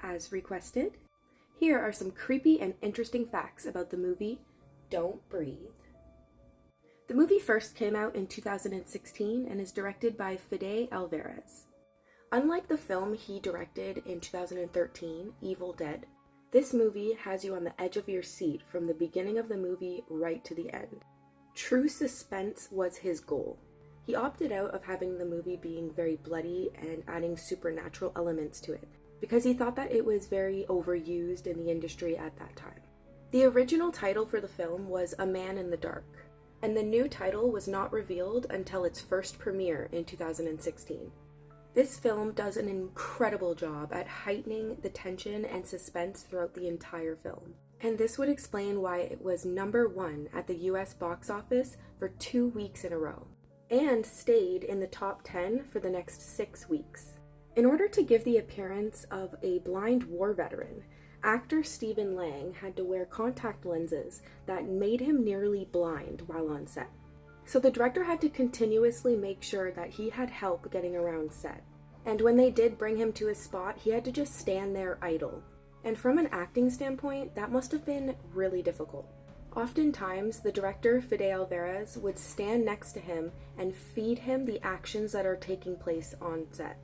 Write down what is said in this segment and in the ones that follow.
As requested, here are some creepy and interesting facts about the movie Don't Breathe. The movie first came out in 2016 and is directed by Fede Alvarez. Unlike the film he directed in 2013, Evil Dead, this movie has you on the edge of your seat from the beginning of the movie right to the end. True suspense was his goal. He opted out of having the movie being very bloody and adding supernatural elements to it, because he thought that it was very overused in the industry at that time. The original title for the film was A Man in the Dark, and the new title was not revealed until its first premiere in 2016. This film does an incredible job at heightening the tension and suspense throughout the entire film, and this would explain why it was #1 at the US box office for 2 weeks in a row, and stayed in the top 10 for the next 6 weeks. In order to give the appearance of a blind war veteran, actor Stephen Lang had to wear contact lenses that made him nearly blind while on set. So the director had to continuously make sure that he had help getting around set. And when they did bring him to his spot, he had to just stand there idle. And from an acting standpoint, that must have been really difficult. Oftentimes, the director, Fede Alvarez, would stand next to him and feed him the actions that are taking place on set,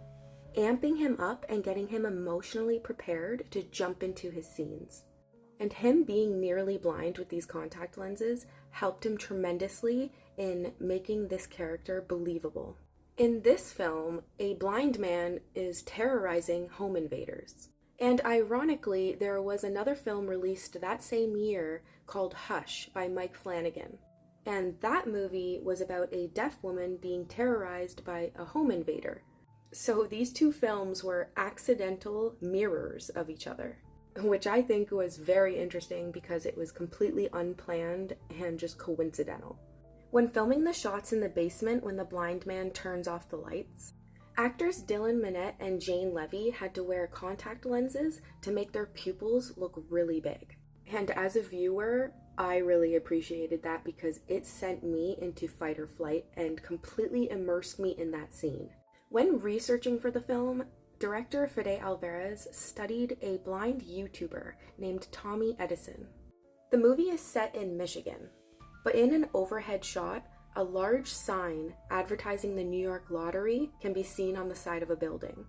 amping him up and getting him emotionally prepared to jump into his scenes. And him being nearly blind with these contact lenses helped him tremendously in making this character believable. In this film, a blind man is terrorizing home invaders. And ironically, there was another film released that same year called Hush by Mike Flanagan. And that movie was about a deaf woman being terrorized by a home invader. So these two films were accidental mirrors of each other, which I think was very interesting because it was completely unplanned and just coincidental. When filming the shots in the basement when the blind man turns off the lights, actors Dylan Minnette and Jane Levy had to wear contact lenses to make their pupils look really big. And as a viewer, I really appreciated that because it sent me into fight or flight and completely immersed me in that scene. When researching for the film, director Fede Alvarez studied a blind YouTuber named Tommy Edison. The movie is set in Michigan, but in an overhead shot, a large sign advertising the New York lottery can be seen on the side of a building.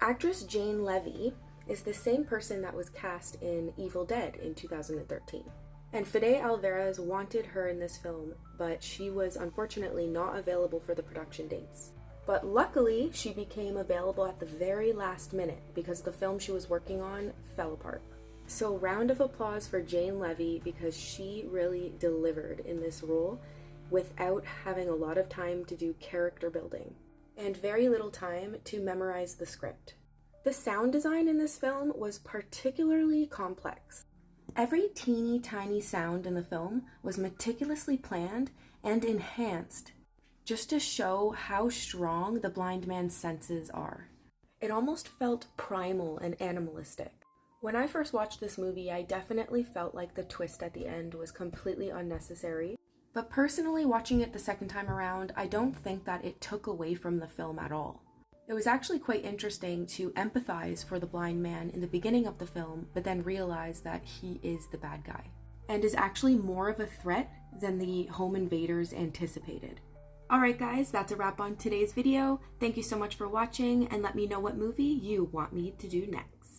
Actress Jane Levy is the same person that was cast in Evil Dead in 2013. And Fede Alvarez wanted her in this film, but she was unfortunately not available for the production dates. But luckily, she became available at the very last minute because the film she was working on fell apart. So round of applause for Jane Levy because she really delivered in this role without having a lot of time to do character building and very little time to memorize the script. The sound design in this film was particularly complex. Every teeny tiny sound in the film was meticulously planned and enhanced just to show how strong the blind man's senses are. It almost felt primal and animalistic. When I first watched this movie, I definitely felt like the twist at the end was completely unnecessary. But personally, watching it the second time around, I don't think that it took away from the film at all. It was actually quite interesting to empathize for the blind man in the beginning of the film, but then realize that he is the bad guy, and is actually more of a threat than the home invaders anticipated. Alright guys, that's a wrap on today's video. Thank you so much for watching, and let me know what movie you want me to do next.